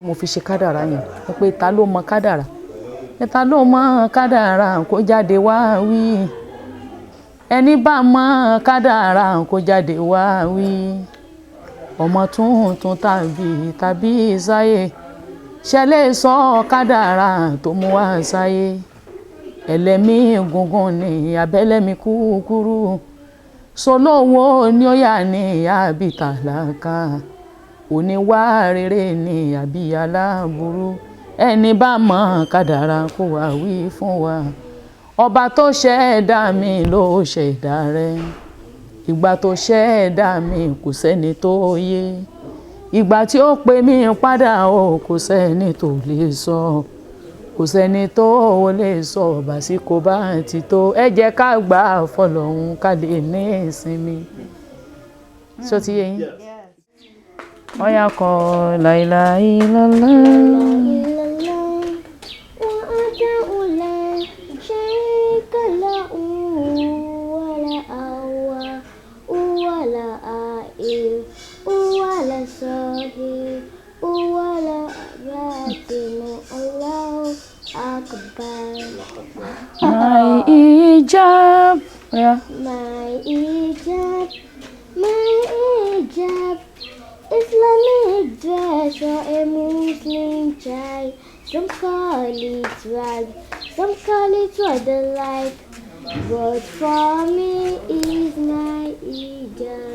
mo fi ṣe kádàrá yẹn pé ta ló mọ kádàrá ta ló mọ kádàrá kó jáde wá wí ẹni bá mọ kádàrá kó jáde wá wí ọmọ tuntun tàbí sáyé ṣẹlẹ̀ sọ kádàrá tó mú wá sáyé ẹlẹ́mí gungun ni abẹ́lẹ́mí kúkúrú solówó ni ó yà ní àbí tálákà oníwà rere ni àbí aláburú ẹni bá mọ kádàrá kó wá wí fún wa ọba tó ṣẹ̀dá mi ló ṣẹ̀dá rẹ̀ ìgbà tó ṣẹ̀dá mi kò sẹ́ni tó yé ìgbà tí ó pè mí padà o kò sẹ́ni tó lè sọ kò sẹ́ni tó lè sọ básíkò bá ti tó ẹ jẹ́ ká gbà fọ́lọ́run ká lè ní ìsinmi ṣó ti yé yín ọ̀yá kọ láìlá ìlọ́lá. My hijab, yeah. My hijab, Islamic dress for a Muslim child. Some call it rag, some call it what they like, but for me is my hijab.